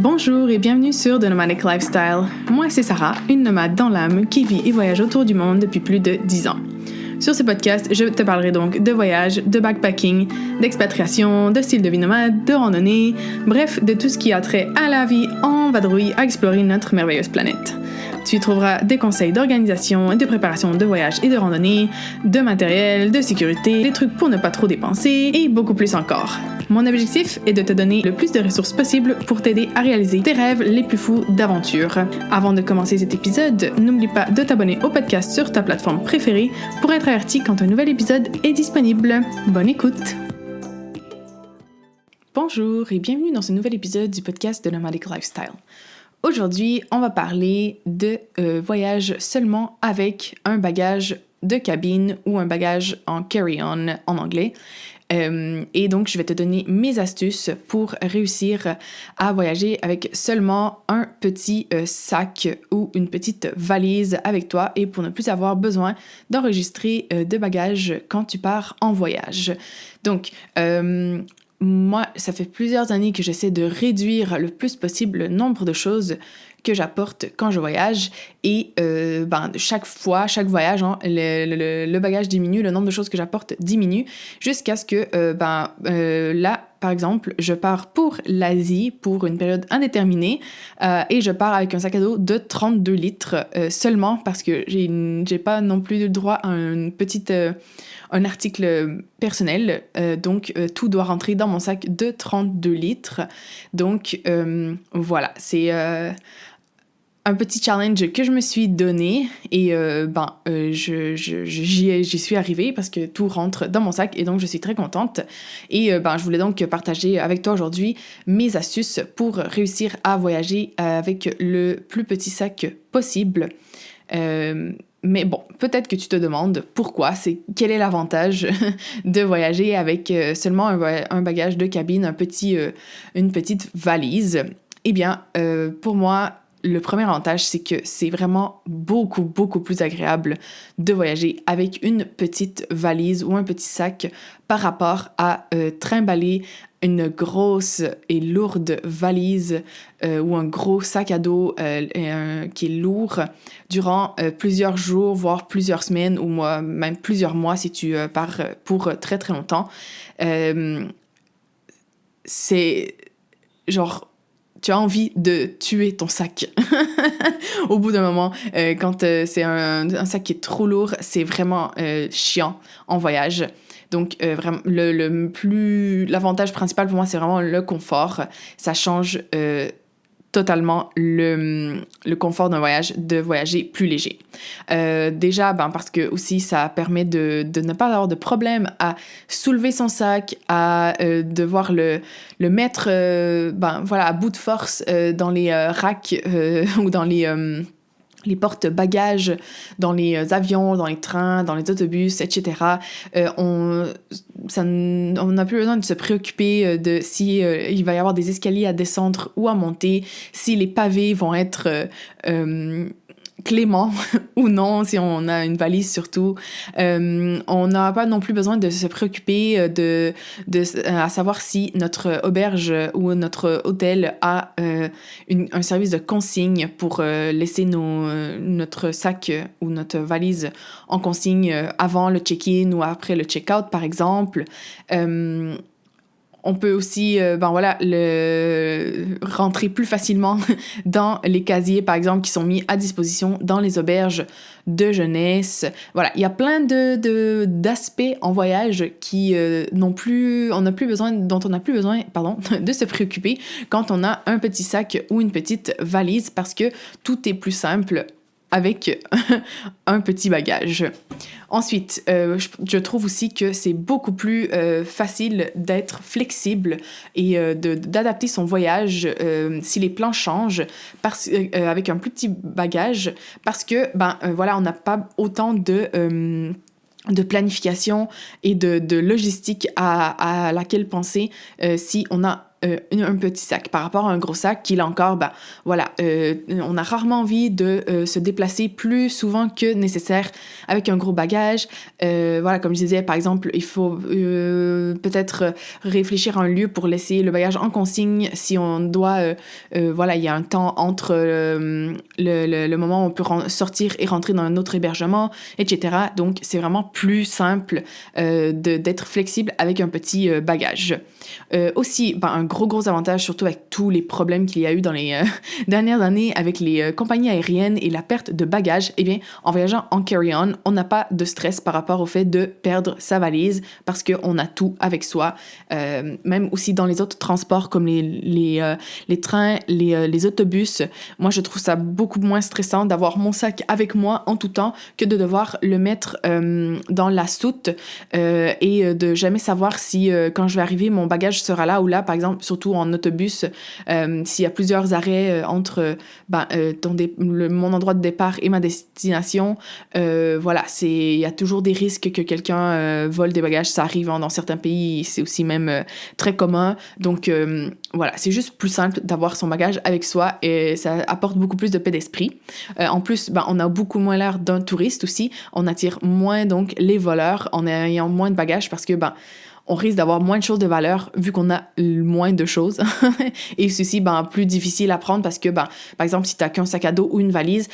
Bonjour et bienvenue sur The Nomadic Lifestyle. Moi, c'est Sarah, une nomade dans l'âme qui vit et voyage autour du monde depuis plus de 10 ans. Sur ce podcast, je te parlerai donc de voyage, de backpacking, d'expatriation, de style de vie nomade, de randonnée, bref, de tout ce qui a trait à la vie en vadrouille à explorer notre merveilleuse planète. Tu y trouveras des conseils d'organisation et de préparation de voyage et de randonnée, de matériel, de sécurité, des trucs pour ne pas trop dépenser et beaucoup plus encore. Mon objectif est de te donner le plus de ressources possible pour t'aider à réaliser tes rêves les plus fous d'aventure. Avant de commencer cet épisode, n'oublie pas de t'abonner au podcast sur ta plateforme préférée pour être averti quand un nouvel épisode est disponible. Bonne écoute! Bonjour et bienvenue dans ce nouvel épisode du podcast de Nomadic Lifestyle. Aujourd'hui, on va parler de voyage seulement avec un bagage de cabine ou un bagage en carry-on en anglais. Et donc, je vais te donner mes astuces pour réussir à voyager avec seulement un petit sac ou une petite valise avec toi et pour ne plus avoir besoin d'enregistrer de bagages quand tu pars en voyage. Donc, moi, ça fait plusieurs années que j'essaie de réduire le plus possible le nombre de choses que j'apporte quand je voyage et chaque voyage, le bagage diminue, le nombre de choses que j'apporte diminue jusqu'à ce que, là, par exemple, je pars pour l'Asie pour une période indéterminée et je pars avec un sac à dos de 32 litres seulement parce que j'ai pas non plus le droit à un article personnel, donc tout doit rentrer dans mon sac de 32 litres. Donc voilà, c'est un petit challenge que je me suis donné et j'y suis arrivée parce que tout rentre dans mon sac et donc je suis très contente. Et je voulais donc partager avec toi aujourd'hui mes astuces pour réussir à voyager avec le plus petit sac possible. Mais bon, peut-être que tu te demandes pourquoi, quel est l'avantage de voyager avec seulement un bagage de cabine, une petite valise. Eh bien, pour moi, le premier avantage, c'est que c'est vraiment beaucoup, beaucoup plus agréable de voyager avec une petite valise ou un petit sac par rapport à trimballer une grosse et lourde valise ou un gros sac à dos qui est lourd durant plusieurs jours, voire plusieurs semaines ou même plusieurs mois si tu pars pour très, très longtemps. C'est genre... Tu as envie de tuer ton sac. Au bout d'un moment, quand c'est un sac qui est trop lourd, c'est vraiment chiant en voyage. Donc, vraiment, l'avantage principal pour moi, c'est vraiment le confort. Ça change totalement le confort d'un voyage, de voyager plus léger. Déjà, parce que aussi ça permet de ne pas avoir de problème à soulever son sac, à devoir le mettre à bout de force dans les racks ou dans les porte-bagages dans les avions, dans les trains, dans les autobus, etc. On n'a plus besoin de se préoccuper de si il va y avoir des escaliers à descendre ou à monter, si les pavés vont être clément ou non, si on a une valise surtout. On n'a pas non plus besoin de se préoccuper à savoir si notre auberge ou notre hôtel a un service de consigne pour laisser notre sac ou notre valise en consigne avant le check-in ou après le check-out, par exemple. On peut aussi rentrer plus facilement dans les casiers, par exemple, qui sont mis à disposition dans les auberges de jeunesse. Voilà, il y a plein d'aspects en voyage qui dont on n'a plus besoin de se préoccuper quand on a un petit sac ou une petite valise parce que tout est plus simple avec un petit bagage. Ensuite, je trouve aussi que c'est beaucoup plus facile d'être flexible et d'adapter son voyage si les plans changent avec un plus petit bagage parce que, on n'a pas autant de planification et de logistique à laquelle penser si on a un petit sac par rapport à un gros sac qui, là encore, voilà, on a rarement envie de se déplacer plus souvent que nécessaire avec un gros bagage. Voilà, comme je disais, par exemple, il faut peut-être réfléchir à un lieu pour laisser le bagage en consigne si on doit, voilà, il y a un temps entre le moment où on peut sortir et rentrer dans un autre hébergement, etc. Donc, c'est vraiment plus simple d'être flexible avec un petit bagage. Aussi, un gros avantage, surtout avec tous les problèmes qu'il y a eu dans les dernières années avec les compagnies aériennes et la perte de bagages, eh bien, en voyageant en carry-on, on n'a pas de stress par rapport au fait de perdre sa valise parce qu'on a tout avec soi. Même aussi dans les autres transports comme les trains, les autobus, moi, je trouve ça beaucoup moins stressant d'avoir mon sac avec moi en tout temps que de devoir le mettre dans la soute et de jamais savoir si, quand je vais arriver, mon bagage sera là ou là, par exemple, surtout en autobus, s'il y a plusieurs arrêts entre mon endroit de départ et ma destination, voilà, il y a toujours des risques que quelqu'un vole des bagages. Ça arrive dans certains pays, c'est aussi même très commun. Donc, voilà, c'est juste plus simple d'avoir son bagage avec soi et ça apporte beaucoup plus de paix d'esprit. En plus, on a beaucoup moins l'air d'un touriste aussi. On attire moins, donc, les voleurs en ayant moins de bagages parce que, on risque d'avoir moins de choses de valeur vu qu'on a moins de choses. Et ceci, plus difficile à prendre parce que, par exemple, si tu n'as qu'un sac à dos ou une valise,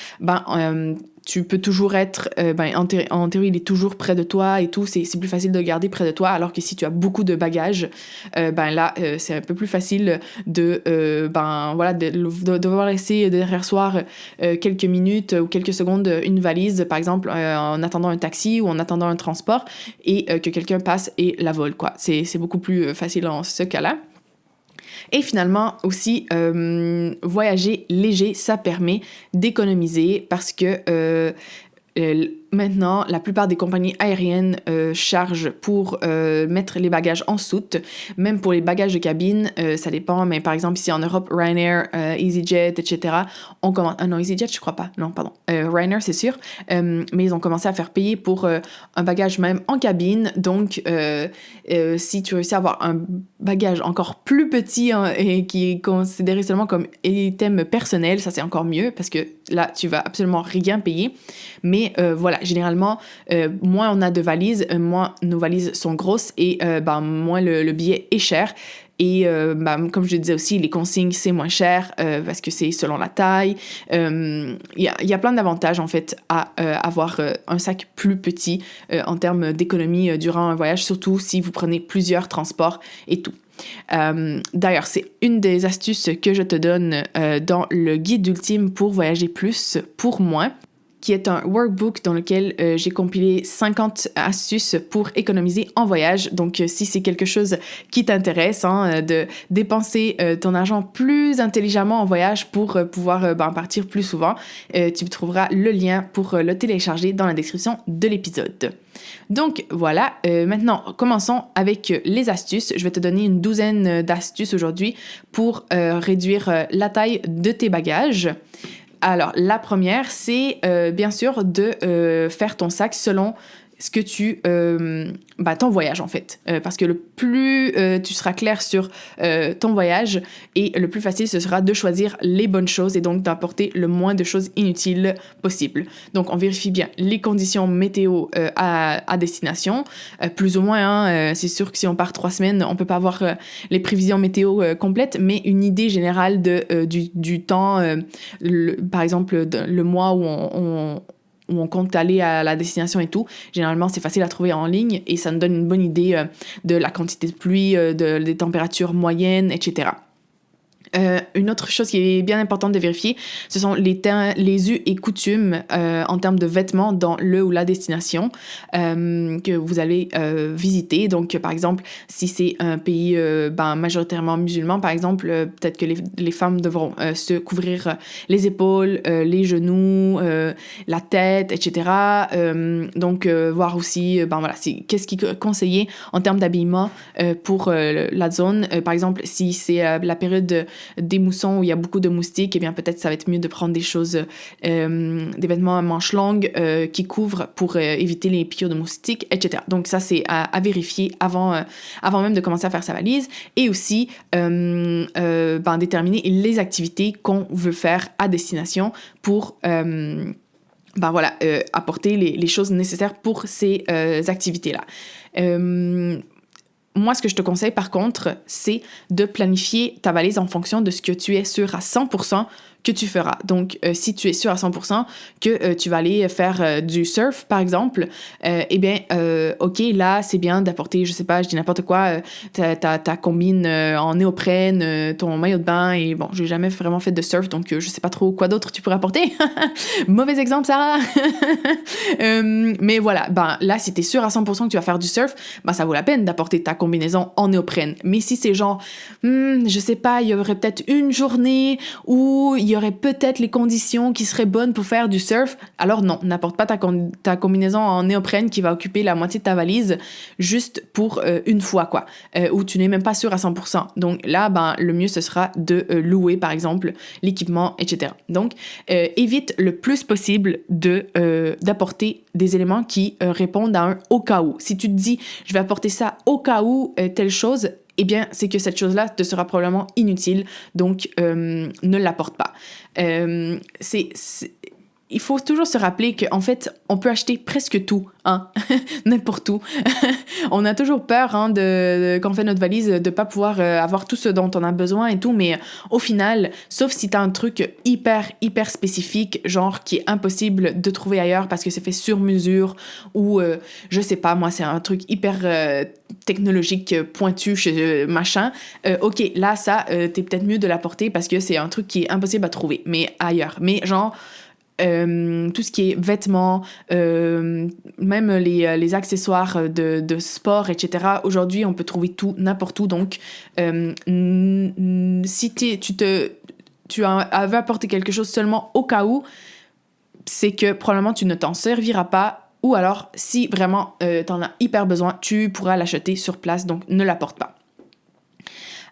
tu peux toujours être, en théorie, il est toujours près de toi et tout, c'est plus facile de le garder près de toi, alors que si tu as beaucoup de bagages, là, c'est un peu plus facile de devoir laisser derrière soi quelques minutes ou quelques secondes une valise, par exemple, en attendant un taxi ou en attendant un transport, et que quelqu'un passe et la vole, quoi. C'est beaucoup plus facile en ce cas-là. Et finalement, aussi, voyager léger, ça permet d'économiser parce que maintenant, la plupart des compagnies aériennes chargent pour mettre les bagages en soute. Même pour les bagages de cabine, ça dépend. Mais par exemple, ici en Europe, Ryanair, EasyJet, etc., on commence... Ah non, EasyJet, je crois pas. Non, pardon. Ryanair, c'est sûr. Mais ils ont commencé à faire payer pour un bagage même en cabine. Donc, si tu réussis à avoir un bagage encore plus petit et qui est considéré seulement comme item personnel, ça c'est encore mieux parce que là, tu vas absolument rien payer. Mais voilà, généralement, moins on a de valises, moins nos valises sont grosses et moins le billet est cher. Et comme je le disais aussi, les consignes, c'est moins cher parce que c'est selon la taille. Il y a plein d'avantages, en fait, à avoir un sac plus petit en termes d'économie durant un voyage, surtout si vous prenez plusieurs transports et tout. D'ailleurs, c'est une des astuces que je te donne dans le guide ultime pour voyager plus pour moins, qui est un workbook dans lequel j'ai compilé 50 astuces pour économiser en voyage. Donc, si c'est quelque chose qui t'intéresse, de dépenser ton argent plus intelligemment en voyage pour pouvoir partir plus souvent, tu trouveras le lien pour le télécharger dans la description de l'épisode. Donc voilà, maintenant commençons avec les astuces. Je vais te donner une douzaine d'astuces aujourd'hui pour réduire la taille de tes bagages. Alors, la première, c'est bien sûr de faire ton sac selon ce que tu... ton voyage, en fait. Parce que le plus tu seras clair sur ton voyage et le plus facile, ce sera de choisir les bonnes choses et donc d'apporter le moins de choses inutiles possible. Donc, on vérifie bien les conditions météo à destination. Plus ou moins, c'est sûr que si on part 3 semaines, on peut pas avoir les prévisions météo complètes, mais une idée générale du temps, par exemple, le mois où on compte aller à la destination et tout. Généralement, c'est facile à trouver en ligne et ça nous donne une bonne idée de la quantité de pluie, des températures moyennes, etc. Une autre chose qui est bien importante de vérifier, ce sont les us et coutumes en termes de vêtements dans le ou la destination que vous allez visiter. Donc, par exemple, si c'est un pays majoritairement musulman, par exemple, peut-être que les femmes devront se couvrir les épaules, les genoux, la tête, etc. Donc, voir aussi, qu'est-ce qui est conseillé en termes d'habillement pour la zone. Par exemple, si c'est la période des moussons où il y a beaucoup de moustiques, eh bien peut-être ça va être mieux de prendre des choses, des vêtements à manches longues qui couvrent pour éviter les piqûres de moustiques, etc. Donc ça, c'est à vérifier avant même de commencer à faire sa valise. Et aussi, déterminer les activités qu'on veut faire à destination pour... apporter les choses nécessaires pour ces activités-là. Moi, ce que je te conseille, par contre, c'est de planifier ta valise en fonction de ce que tu es sûr à 100% que tu feras. Donc, si tu es sûr à 100% que tu vas aller faire du surf, par exemple, OK, là, c'est bien d'apporter, je sais pas, je dis n'importe quoi, ta combine en néoprène, ton maillot de bain, et bon, j'ai jamais vraiment fait de surf, donc je sais pas trop quoi d'autre tu pourrais apporter. Mauvais exemple, Sarah! Mais voilà, là, si t'es sûr à 100% que tu vas faire du surf, ça vaut la peine d'apporter ta combinaison en néoprène. Mais si c'est genre, je sais pas, il y aurait peut-être une journée où il y aurait peut-être les conditions qui seraient bonnes pour faire du surf, alors non, n'apporte pas ta combinaison en néoprène qui va occuper la moitié de ta valise juste pour une fois, quoi, où tu n'es même pas sûr à 100%. Donc là, le mieux, ce sera de louer, par exemple, l'équipement, etc. Donc, évite le plus possible d'apporter des éléments qui répondent à un « au cas où ». Si tu te dis « je vais apporter ça au cas où telle chose », eh bien, c'est que cette chose-là te sera probablement inutile, donc ne l'apporte pas. Il faut toujours se rappeler qu'en fait, on peut acheter presque tout, n'importe où. On a toujours peur, quand on fait notre valise, de pas pouvoir avoir tout ce dont on a besoin et tout, mais au final, sauf si t'as un truc hyper, hyper spécifique, genre qui est impossible de trouver ailleurs parce que c'est fait sur mesure, ou je sais pas, moi, c'est un truc hyper technologique, pointu, machin, OK, là, ça, t'es peut-être mieux de l'apporter parce que c'est un truc qui est impossible à trouver, mais ailleurs. Mais genre... tout ce qui est vêtements, même les accessoires de sport, etc. Aujourd'hui, on peut trouver tout, n'importe où. Donc, si tu avais apporté quelque chose seulement au cas où, c'est que probablement tu ne t'en serviras pas. Ou alors, si vraiment t'en as hyper besoin, tu pourras l'acheter sur place. Donc, ne l'apporte pas.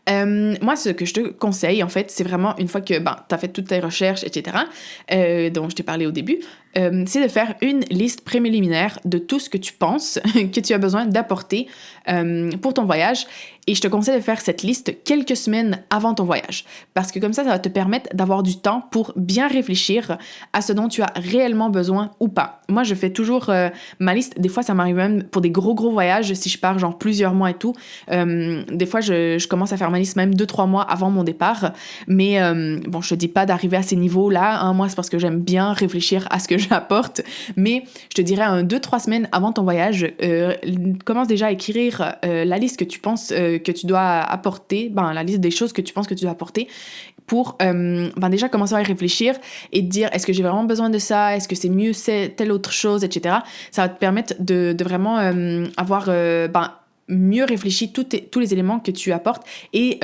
Moi, ce que je te conseille, en fait, c'est vraiment une fois que t'as fait toutes tes recherches, etc., dont je t'ai parlé au début, c'est de faire une liste préliminaire de tout ce que tu penses que tu as besoin d'apporter pour ton voyage. Et je te conseille de faire cette liste quelques semaines avant ton voyage. Parce que comme ça va te permettre d'avoir du temps pour bien réfléchir à ce dont tu as réellement besoin ou pas. Moi, je fais toujours ma liste. Des fois, ça m'arrive même pour des gros voyages, si je pars genre plusieurs mois et tout. Des fois, je commence à faire ma liste même 2-3 mois avant mon départ. Mais bon, je te dis pas d'arriver à ces niveaux-là. Moi, c'est parce que j'aime bien réfléchir à ce que j'apporte. Mais je te dirais 2-3 semaines avant ton voyage, commence déjà à écrire la liste que tu penses que tu dois apporter, la liste des choses que tu penses que tu dois apporter pour déjà commencer à y réfléchir et te dire est-ce que j'ai vraiment besoin de ça, est-ce que c'est mieux c'est telle autre chose, etc. Ça va te permettre de vraiment avoir mieux réfléchi tous les éléments que tu apportes et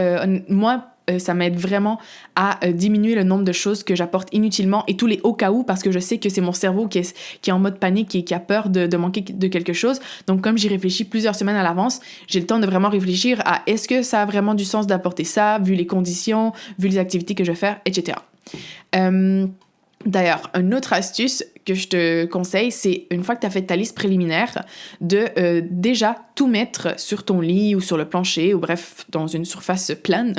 moi ça m'aide vraiment à diminuer le nombre de choses que j'apporte inutilement et tous les au cas où parce que je sais que c'est mon cerveau qui est en mode panique et qui a peur de manquer de quelque chose. Donc comme j'y réfléchis plusieurs semaines à l'avance, j'ai le temps de vraiment réfléchir à est-ce que ça a vraiment du sens d'apporter ça, vu les conditions, vu les activités que je vais faire, etc. D'ailleurs, une autre astuce que je te conseille, c'est une fois que tu as fait ta liste préliminaire, de déjà tout mettre sur ton lit ou sur le plancher, ou bref, dans une surface plane,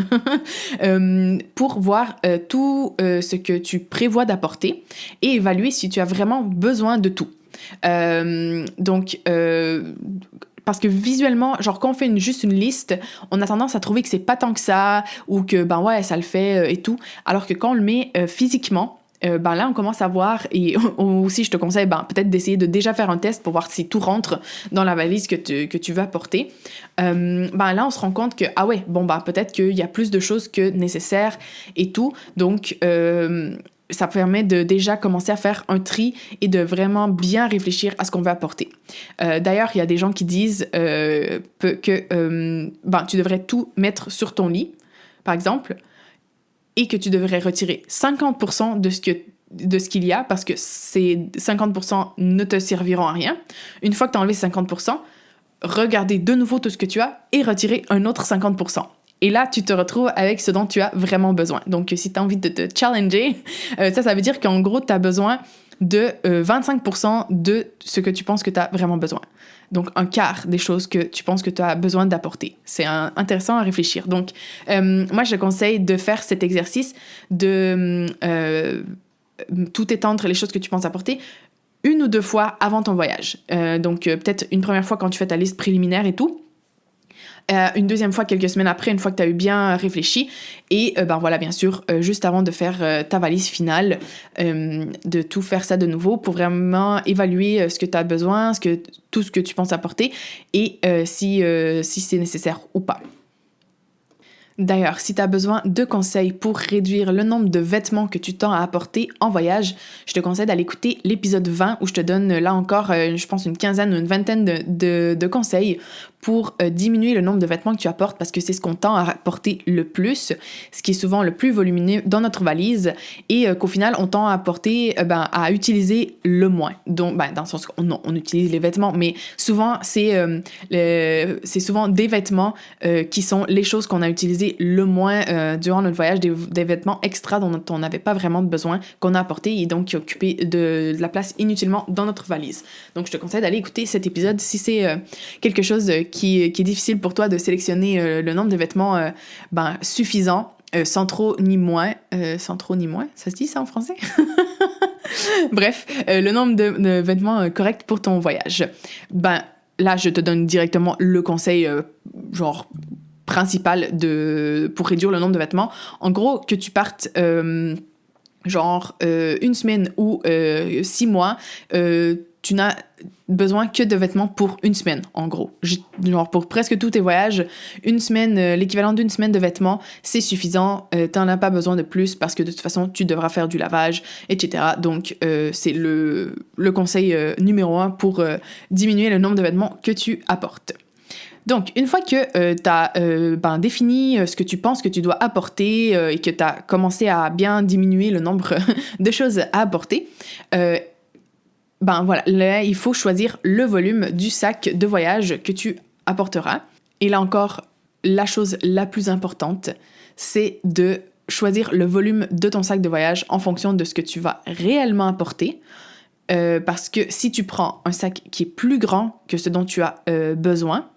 pour voir tout ce que tu prévois d'apporter et évaluer si tu as vraiment besoin de tout. Parce que visuellement, genre quand on fait juste une liste, on a tendance à trouver que c'est pas tant que ça, ou que ça le fait et tout, alors que quand on le met physiquement, là, on commence à voir, et aussi, je te conseille peut-être d'essayer de déjà faire un test pour voir si tout rentre dans la valise que tu veux apporter. Là, on se rend compte que, peut-être qu'il y a plus de choses que nécessaire et tout. Donc, ça permet de déjà commencer à faire un tri et de vraiment bien réfléchir à ce qu'on veut apporter. D'ailleurs, il y a des gens qui disent que tu devrais tout mettre sur ton lit, par exemple, et que tu devrais retirer 50% de ce qu'il y a, parce que ces 50% ne te serviront à rien. Une fois que tu as enlevé 50%, regardez de nouveau tout ce que tu as et retirer un autre 50%. Et là, tu te retrouves avec ce dont tu as vraiment besoin. Donc, si tu as envie de te challenger, ça veut dire qu'en gros, tu as besoin de 25% de ce que tu penses que tu as vraiment besoin. Donc, un quart des choses que tu penses que tu as besoin d'apporter. C'est intéressant à réfléchir. Donc, moi, je te conseille de faire cet exercice de tout étendre les choses que tu penses apporter 1 ou 2 fois avant ton voyage. Donc, peut-être une première fois quand tu fais ta liste préliminaire et tout. Une deuxième fois, quelques semaines après, une fois que tu as eu bien réfléchi. Et voilà, bien sûr, juste avant de faire ta valise finale, de tout faire ça de nouveau pour vraiment évaluer ce que tu as besoin, tout ce que tu penses apporter et si c'est nécessaire ou pas. D'ailleurs, si tu as besoin de conseils pour réduire le nombre de vêtements que tu tends à apporter en voyage, je te conseille d'aller écouter l'épisode 20 où je te donne là encore, je pense, une quinzaine ou une vingtaine de conseils pour diminuer le nombre de vêtements que tu apportes parce que c'est ce qu'on tend à apporter le plus, ce qui est souvent le plus volumineux dans notre valise et qu'au final, on tend à apporter, à utiliser le moins. Donc, dans le sens qu'on utilise les vêtements, mais souvent, c'est souvent des vêtements qui sont les choses qu'on a utilisées le moins durant notre voyage, des vêtements extra dont on n'avait pas vraiment besoin, qu'on a apporté et donc qui occupaient de la place inutilement dans notre valise. Donc, je te conseille d'aller écouter cet épisode si c'est quelque chose qui est difficile pour toi de sélectionner le nombre de vêtements suffisant, sans trop ni moins. Sans trop ni moins, ça se dit ça en français? Bref, le nombre de vêtements corrects pour ton voyage. Là, je te donne directement le conseil, principal pour réduire le nombre de vêtements. En gros, que tu partes... 1 semaine ou 6 mois, tu n'as besoin que de vêtements pour 1 semaine, en gros. Pour presque tous tes voyages, 1 semaine, l'équivalent d'1 semaine de vêtements, c'est suffisant. T'en as pas besoin de plus parce que de toute façon, tu devras faire du lavage, etc. Donc, c'est le conseil numéro 1 pour diminuer le nombre de vêtements que tu apportes. Donc, une fois que tu as défini ce que tu penses que tu dois apporter et que tu as commencé à bien diminuer le nombre de choses à apporter, là, il faut choisir le volume du sac de voyage que tu apporteras. Et là encore, la chose la plus importante, c'est de choisir le volume de ton sac de voyage en fonction de ce que tu vas réellement apporter. Parce que si tu prends un sac qui est plus grand que ce dont tu as besoin,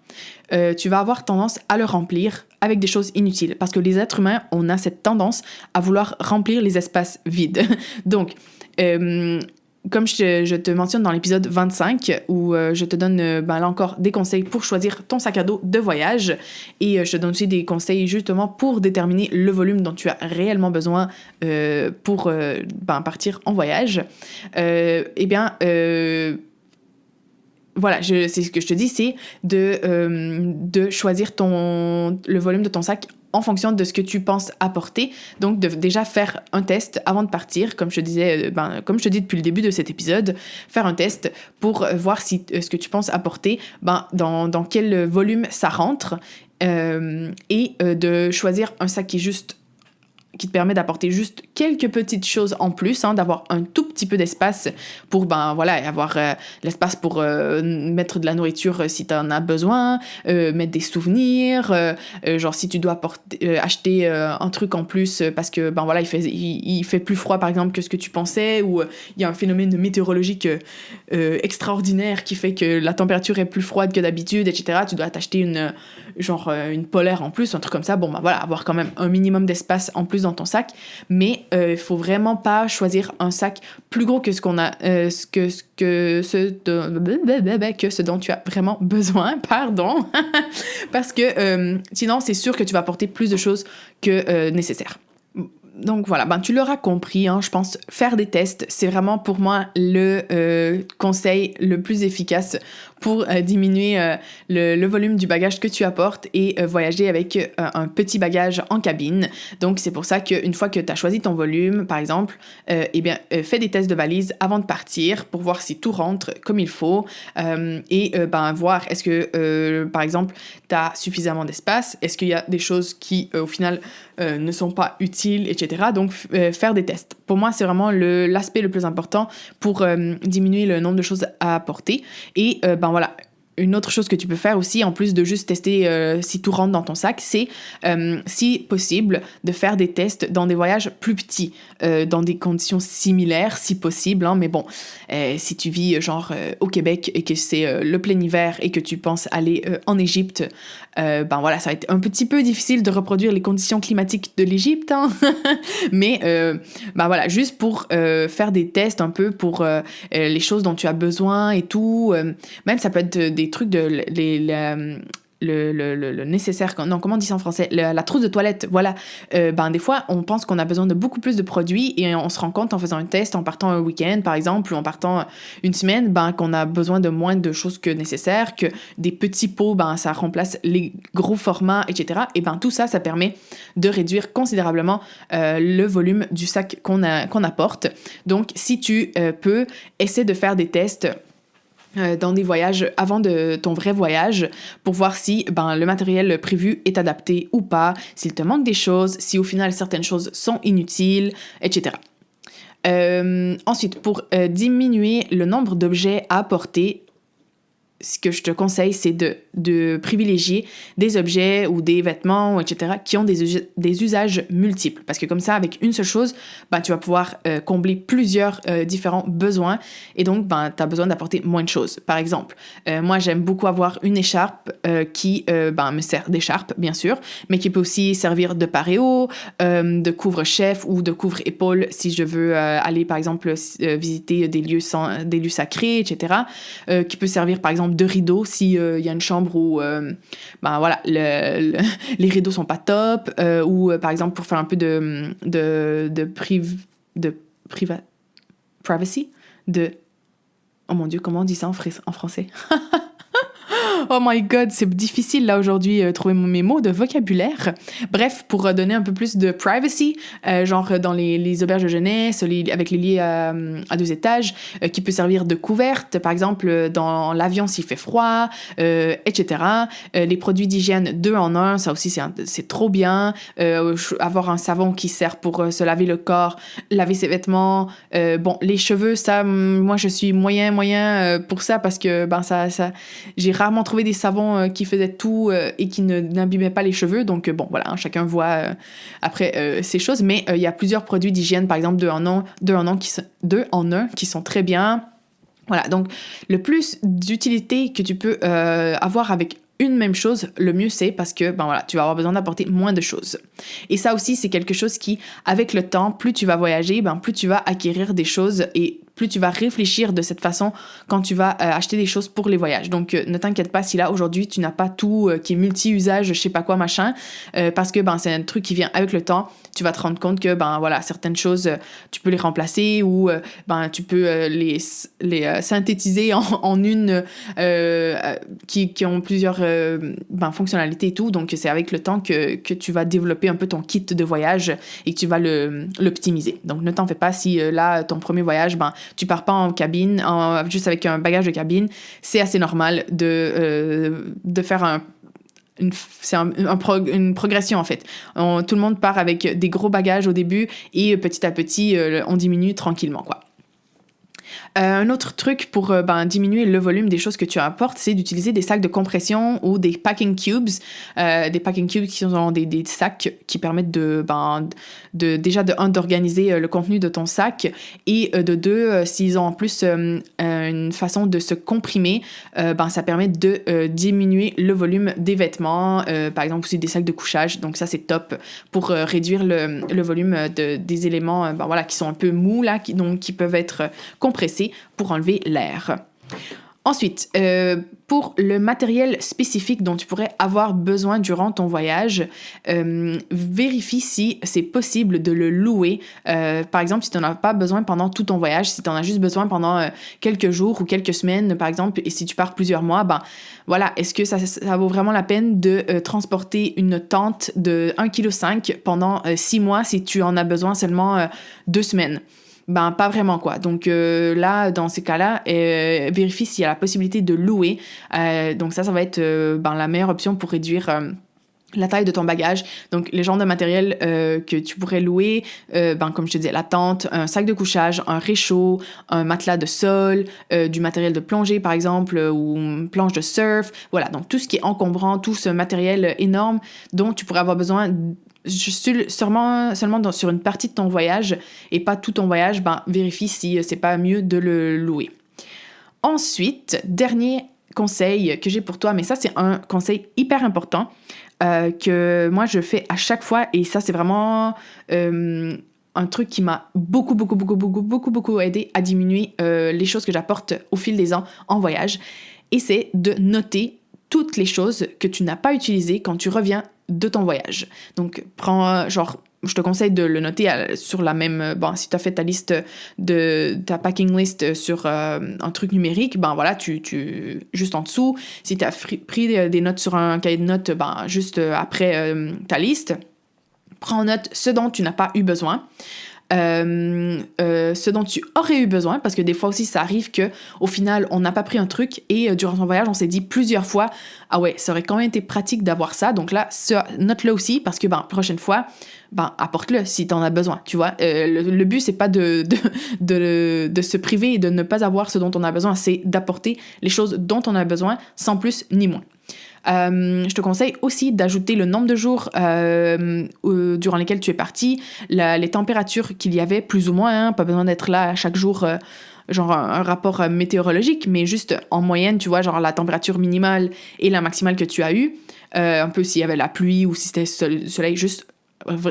tu vas avoir tendance à le remplir avec des choses inutiles. Parce que les êtres humains, on a cette tendance à vouloir remplir les espaces vides. Donc, comme je te mentionne dans l'épisode 25, où je te donne là encore des conseils pour choisir ton sac à dos de voyage, et je te donne aussi des conseils justement pour déterminer le volume dont tu as réellement besoin pour partir en voyage. Voilà, c'est ce que je te dis, c'est de choisir le volume de ton sac en fonction de ce que tu penses apporter. Donc, de déjà faire un test avant de partir, comme je te disais, comme je te dis depuis le début de cet épisode, faire un test pour voir si ce que tu penses apporter, dans quel volume ça rentre, et de choisir un sac qui te permet d'apporter juste quelques petites choses en plus, d'avoir un tout petit peu d'espace pour, avoir l'espace pour mettre de la nourriture si tu en as besoin, mettre des souvenirs, si tu dois acheter un truc en plus parce que, il fait plus froid, par exemple, que ce que tu pensais, ou il y a un phénomène météorologique extraordinaire qui fait que la température est plus froide que d'habitude, etc. Tu dois t'acheter une polaire en plus, un truc comme ça. Avoir quand même un minimum d'espace en plus dans ton sac, mais il faut vraiment pas choisir un sac plus gros que ce qu'on a, que ce dont tu as vraiment besoin, pardon, parce que sinon c'est sûr que tu vas apporter plus de choses que nécessaire. Donc voilà, tu l'auras compris, je pense, faire des tests, c'est vraiment pour moi le conseil le plus efficace pour diminuer le volume du bagage que tu apportes et voyager avec un petit bagage en cabine. Donc c'est pour ça qu'une fois que tu as choisi ton volume, par exemple, fais des tests de valise avant de partir pour voir si tout rentre comme il faut et voir est-ce que, par exemple, tu as suffisamment d'espace, est-ce qu'il y a des choses qui, au final, ne sont pas utiles, etc. Donc, faire des tests. Pour moi, c'est vraiment l'aspect le plus important pour diminuer le nombre de choses à apporter. Et une autre chose que tu peux faire aussi, en plus de juste tester si tout rentre dans ton sac, c'est, si possible, de faire des tests dans des voyages plus petits, dans des conditions similaires, si possible, hein, mais bon, si tu vis genre au Québec et que c'est le plein hiver et que tu penses aller en Égypte, ben voilà, ça va être un petit peu difficile de reproduire les conditions climatiques de l'Égypte, hein. Mais ben voilà, juste pour faire des tests un peu pour les choses dont tu as besoin et tout, même ça peut être des trucs de le nécessaire, non, comment on dit ça en français, la trousse de toilette, voilà. Ben des fois on pense qu'on a besoin de beaucoup plus de produits et on se rend compte en faisant un test, en partant un week-end par exemple, ou en partant une semaine, ben qu'on a besoin de moins de choses que nécessaire, que des petits pots, ben ça remplace les gros formats, etc. Et ben tout ça permet de réduire considérablement le volume du sac qu'on apporte. Donc si tu peux, essaie de faire des tests dans des voyages avant de ton vrai voyage pour voir si le matériel prévu est adapté ou pas, s'il te manque des choses, si au final certaines choses sont inutiles, etc. Ensuite, pour diminuer le nombre d'objets à apporter, ce que je te conseille, c'est de privilégier des objets ou des vêtements, etc., qui ont des usages multiples. Parce que comme ça, avec une seule chose, tu vas pouvoir combler plusieurs différents besoins. Et donc, tu as besoin d'apporter moins de choses. Par exemple, moi, j'aime beaucoup avoir une écharpe qui me sert d'écharpe, bien sûr, mais qui peut aussi servir de paréo, de couvre-chef ou de couvre-épaule si je veux aller, par exemple, visiter des lieux sacrés, etc., qui peut servir, par exemple, de rideaux s'il y a une chambre où voilà, les rideaux sont pas top, ou par exemple pour faire un peu privacy, oh mon Dieu, comment on dit ça en français? Oh my god, c'est difficile là aujourd'hui trouver mes mots de vocabulaire. Bref, pour donner un peu plus de privacy, genre dans les auberges de jeunesse, avec les lits à 2 étages, qui peut servir de couverte, par exemple dans l'avion s'il fait froid, etc. Les produits d'hygiène 2 en 1, ça aussi c'est trop bien. Avoir un savon qui sert pour se laver le corps, laver ses vêtements. Bon, les cheveux, ça, moi je suis moyen pour ça parce que ça j'ai rarement trouvé des savons qui faisaient tout et qui n'abîmaient pas les cheveux. Donc, bon, voilà, hein, chacun voit après ces choses. Mais il y a plusieurs produits d'hygiène, par exemple, 2 en 1 qui sont très bien. Voilà, donc le plus d'utilité que tu peux avoir avec une même chose, le mieux c'est parce que voilà, tu vas avoir besoin d'apporter moins de choses. Et ça aussi, c'est quelque chose qui, avec le temps, plus tu vas voyager, plus tu vas acquérir des choses et plus tu vas réfléchir de cette façon quand tu vas acheter des choses pour les voyages. Donc, ne t'inquiète pas si là, aujourd'hui, tu n'as pas tout qui est multi-usage, je sais pas quoi, machin, parce que c'est un truc qui vient avec le temps. Tu vas te rendre compte que, voilà, certaines choses, tu peux les remplacer ou, tu peux les synthétiser en une qui ont plusieurs fonctionnalités et tout. Donc, c'est avec le temps que tu vas développer un peu ton kit de voyage et que tu vas l'optimiser. Donc, ne t'en fais pas si là, ton premier voyage, tu pars pas en cabine, juste avec un bagage de cabine. C'est assez normal de faire une progression en fait. Tout le monde part avec des gros bagages au début et petit à petit, on diminue tranquillement, quoi. Un autre truc pour diminuer le volume des choses que tu apportes, c'est d'utiliser des sacs de compression ou des packing cubes. Des packing cubes qui sont des sacs qui permettent d'organiser le contenu de ton sac et de 2, s'ils ont en plus une façon de se comprimer, ça permet de diminuer le volume des vêtements, par exemple aussi des sacs de couchage. Donc ça, c'est top pour réduire le volume des éléments qui sont un peu mous, là, qui peuvent être compressés pour enlever l'air. Ensuite, pour le matériel spécifique dont tu pourrais avoir besoin durant ton voyage, vérifie si c'est possible de le louer. Par exemple, si tu n'en as pas besoin pendant tout ton voyage, si tu en as juste besoin pendant quelques jours ou quelques semaines, par exemple, et si tu pars plusieurs mois, voilà, est-ce que ça vaut vraiment la peine de transporter une tente de 1,5 kg pendant 6 mois si tu en as besoin seulement 2 semaines? Pas vraiment, quoi. Donc là, dans ces cas-là, vérifie s'il y a la possibilité de louer. Donc ça va être la meilleure option pour réduire la taille de ton bagage, donc les genres de matériel que tu pourrais louer, comme je te disais, la tente, un sac de couchage, un réchaud, un matelas de sol, du matériel de plongée par exemple, ou une planche de surf, voilà, donc tout ce qui est encombrant, tout ce matériel énorme dont tu pourrais avoir besoin seulement sur une partie de ton voyage et pas tout ton voyage, vérifie si c'est pas mieux de le louer. Ensuite, dernier conseil que j'ai pour toi, mais ça c'est un conseil hyper important, que moi je fais à chaque fois, et ça c'est vraiment un truc qui m'a beaucoup aidé à diminuer les choses que j'apporte au fil des ans en voyage, et c'est de noter toutes les choses que tu n'as pas utilisées quand tu reviens de ton voyage. Donc je te conseille de le noter sur la même... si tu as fait ta liste ta packing list sur un truc numérique, voilà, tu juste en dessous. Si tu as pris des notes sur un cahier de notes, juste après ta liste, prends en note ce dont tu n'as pas eu besoin. Ce dont tu aurais eu besoin, parce que des fois aussi ça arrive que au final on n'a pas pris un truc et durant ton voyage on s'est dit plusieurs fois ah ouais, ça aurait quand même été pratique d'avoir ça, donc là note-le aussi, parce que prochaine fois apporte-le si t'en as besoin, tu vois. Le but c'est pas de se priver et de ne pas avoir ce dont on a besoin, c'est d'apporter les choses dont on a besoin sans plus ni moins. Je te conseille aussi d'ajouter le nombre de jours durant lesquels tu es parti, les températures qu'il y avait plus ou moins, pas besoin d'être là chaque jour, genre un rapport météorologique, mais juste en moyenne, tu vois, genre la température minimale et la maximale que tu as eue, un peu s'il y avait la pluie ou si c'était soleil, juste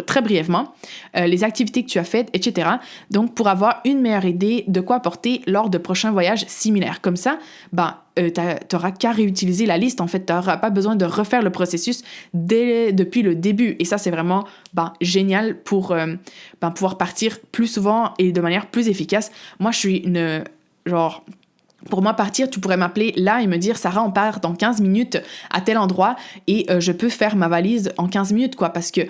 très brièvement, les activités que tu as faites, etc. Donc, pour avoir une meilleure idée de quoi apporter lors de prochains voyages similaires. Comme ça, t'auras qu'à réutiliser la liste. En fait, t'auras pas besoin de refaire le processus depuis le début. Et ça, c'est vraiment génial pour pouvoir partir plus souvent et de manière plus efficace. Moi, je suis pour moi, partir, tu pourrais m'appeler là et me dire « Sarah, on part dans 15 minutes à tel endroit et je peux faire ma valise en 15 minutes, quoi. » Parce que,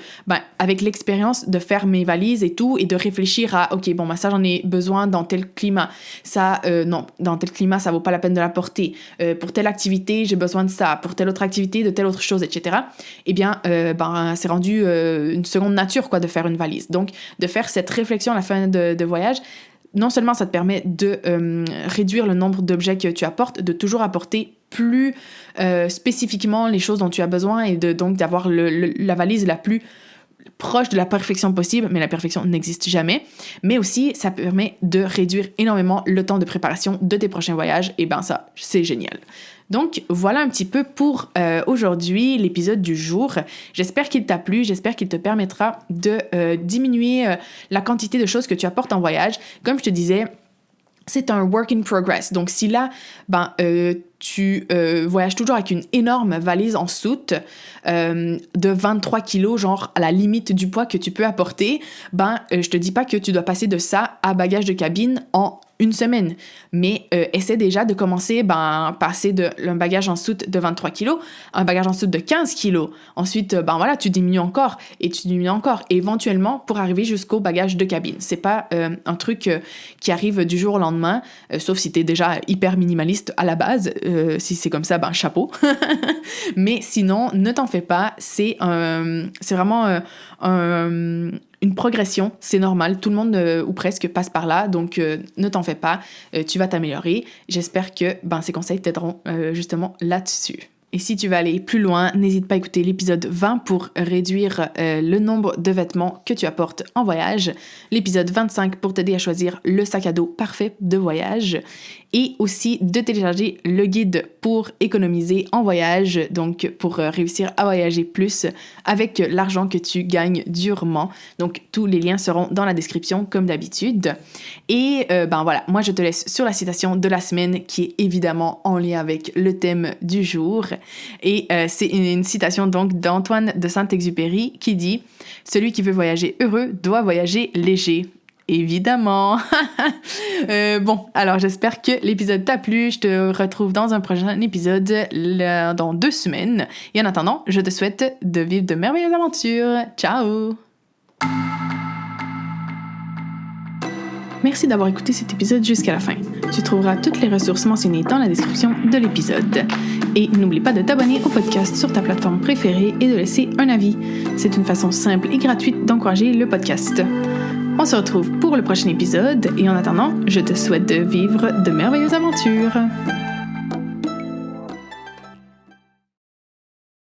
avec l'expérience de faire mes valises et tout, et de réfléchir à « Ok, ça, j'en ai besoin dans tel climat. Ça, non, dans tel climat, ça vaut pas la peine de la porter. Pour telle activité, j'ai besoin de ça. Pour telle autre activité, de telle autre chose, etc. » Eh bien, c'est rendu une seconde nature, quoi, de faire une valise. Donc, de faire cette réflexion à la fin de voyage, non seulement ça te permet de réduire le nombre d'objets que tu apportes, de toujours apporter plus spécifiquement les choses dont tu as besoin et donc d'avoir la valise la plus proche de la perfection possible, mais la perfection n'existe jamais. Mais aussi, ça permet de réduire énormément le temps de préparation de tes prochains voyages, et ça, c'est génial. Donc, voilà un petit peu pour aujourd'hui, l'épisode du jour. J'espère qu'il t'a plu, j'espère qu'il te permettra de diminuer la quantité de choses que tu apportes en voyage. Comme je te disais, c'est un work in progress. Donc, si là, tu voyages toujours avec une énorme valise en soute de 23 kilos, genre à la limite du poids que tu peux apporter, je te dis pas que tu dois passer de ça à bagage de cabine en une semaine, mais essaie déjà de commencer, passer d'un bagage en soute de 23 kilos à un bagage en soute de 15 kilos. Ensuite, tu diminues encore, et éventuellement pour arriver jusqu'au bagage de cabine. C'est pas un truc qui arrive du jour au lendemain, sauf si t'es déjà hyper minimaliste à la base. Si c'est comme ça, chapeau. Mais sinon, ne t'en fais pas, c'est vraiment une progression, c'est normal, tout le monde ou presque passe par là, donc ne t'en fais pas, tu vas t'améliorer. J'espère que ces conseils t'aideront justement là-dessus. Et si tu veux aller plus loin, n'hésite pas à écouter l'épisode 20 pour réduire le nombre de vêtements que tu apportes en voyage, l'épisode 25 pour t'aider à choisir le sac à dos parfait de voyage, et aussi de télécharger le guide pour économiser en voyage, donc pour réussir à voyager plus avec l'argent que tu gagnes durement. Donc tous les liens seront dans la description comme d'habitude. Et voilà, moi je te laisse sur la citation de la semaine qui est évidemment en lien avec le thème du jour. Et c'est une citation donc d'Antoine de Saint-Exupéry qui dit « Celui qui veut voyager heureux doit voyager léger ». Évidemment. Alors j'espère que l'épisode t'a plu. Je te retrouve dans un prochain épisode dans 2 semaines. Et en attendant, je te souhaite de vivre de merveilleuses aventures. Ciao! Merci d'avoir écouté cet épisode jusqu'à la fin. Tu trouveras toutes les ressources mentionnées dans la description de l'épisode. Et n'oublie pas de t'abonner au podcast sur ta plateforme préférée et de laisser un avis. C'est une façon simple et gratuite d'encourager le podcast. On se retrouve pour le prochain épisode et en attendant, je te souhaite de vivre de merveilleuses aventures.